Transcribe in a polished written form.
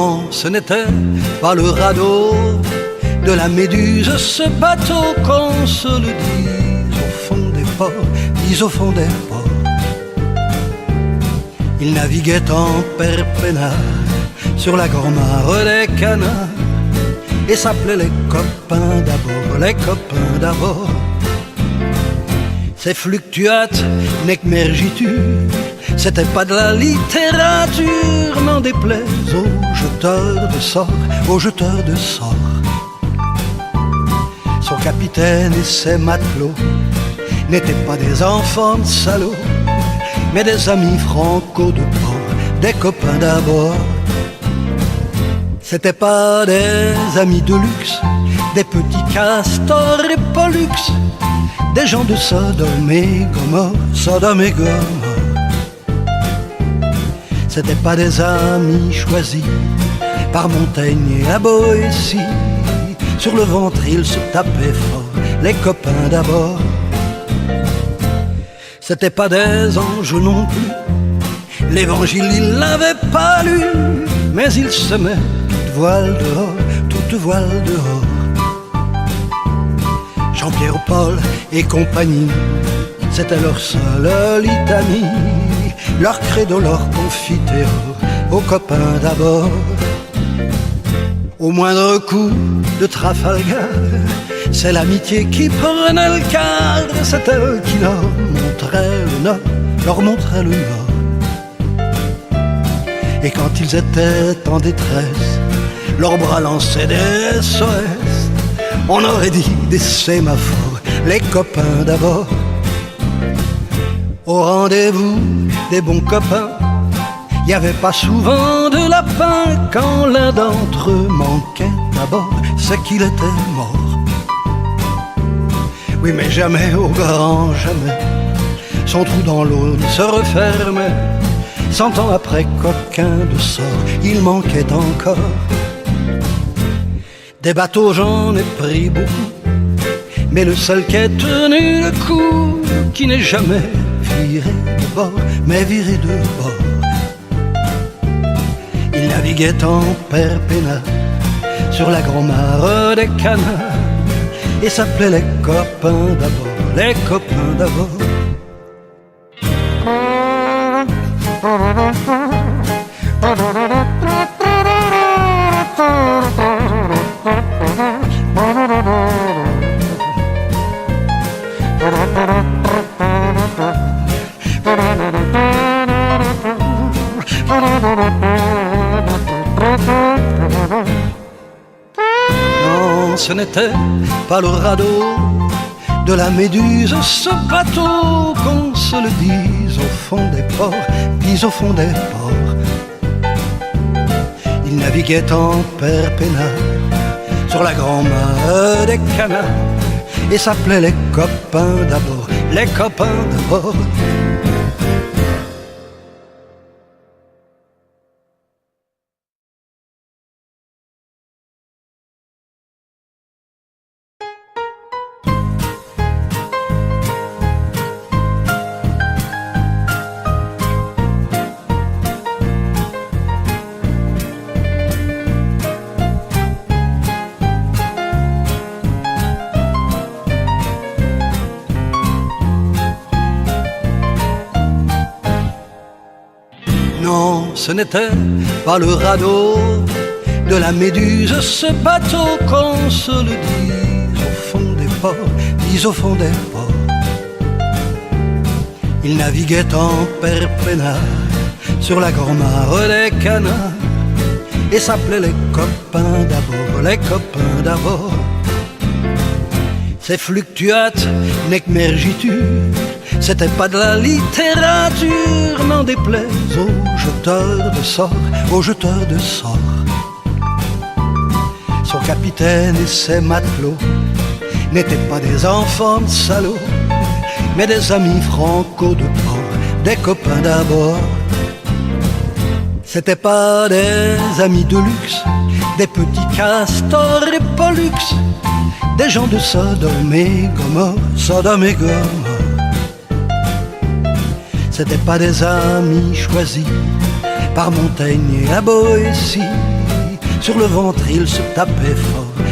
Non, ce n'était pas le radeau de la Méduse, ce bateau, qu'on se le dise au fond des ports, dise au fond des ports. Il naviguait en perpénard sur la grand-mare des canards et s'appelait les copains d'abord, les copains d'abord. Ces fluctuates n'émergiturent, c'était pas de la littérature, n'en déplaise aux jeteurs de sorts, aux jeteurs de sorts. Son capitaine et ses matelots n'étaient pas des enfants de salauds, mais des amis franco de port, des copains d'abord. C'étaient pas des amis de luxe, des petits castors et pollux, des gens de Sodome et Gomorre, Sodome et Gomorre. C'étaient pas des amis choisis par Montaigne et la Boétie. Sur le ventre ils se tapaient fort, les copains d'abord. C'étaient pas des anges non plus, l'évangile ils l'avaient pas lu, mais ils semaient toute voile dehors, toute voile dehors. Jean-Pierre Paul et compagnie, c'était leur seule litanie, leur credo, leur confiteor, aux copains d'abord. Au moindre coup de Trafalgar, c'est l'amitié qui prenait le cadre, c'est elle qui leur montrait le nord, leur montrait le nord. Et quand ils étaient en détresse, leurs bras lançaient des SOS, on aurait dit des sémaphores, les copains d'abord. Au rendez-vous des bons copains, y avait pas souvent de lapin. Quand l'un d'entre eux manquait d'abord, c'est qu'il était mort. Oui, mais jamais, au grand jamais, son trou dans l'eau ne se refermait. 100 ans après, coquin de sort, il manquait encore. Des bateaux j'en ai pris beaucoup, mais le seul qui ait tenu le coup, qui n'est jamais viré de bord, mais viré de bord. Il naviguait en perpénard sur la grand-mare des canards et s'appelait les copains d'abord, les copains d'abord. Non, ce n'était pas le radeau de la Méduse, ce bateau, qu'on se le dise au fond des ports, dise au fond des ports. Il naviguait en perpénard sur la grand-mare des canards et s'appelait les copains d'abord, les copains d'abord. Non, ce n'était pas le radeau de la Méduse, ce bateau, qu'on se le dise au fond des ports, dise au fond des ports. Il naviguait en perpénard sur la grand-mare des canards et s'appelait les copains d'abord, les copains d'abord. Ces fluctuates n'émergiturent, c'était pas de la littérature, n'en déplaise aux jeteurs de sorts, aux jeteurs de sorts. Son capitaine et ses matelots n'étaient pas des enfants de salauds, mais des amis franco de port, des copains d'abord. C'étaient pas des amis de luxe, des petits castors et pollux, des gens de Sodome et Gomorre, Sodome et Gomorre. C'étaient pas des amis choisis par Montaigne et la Boétie. Sur le ventre il se tapait fort.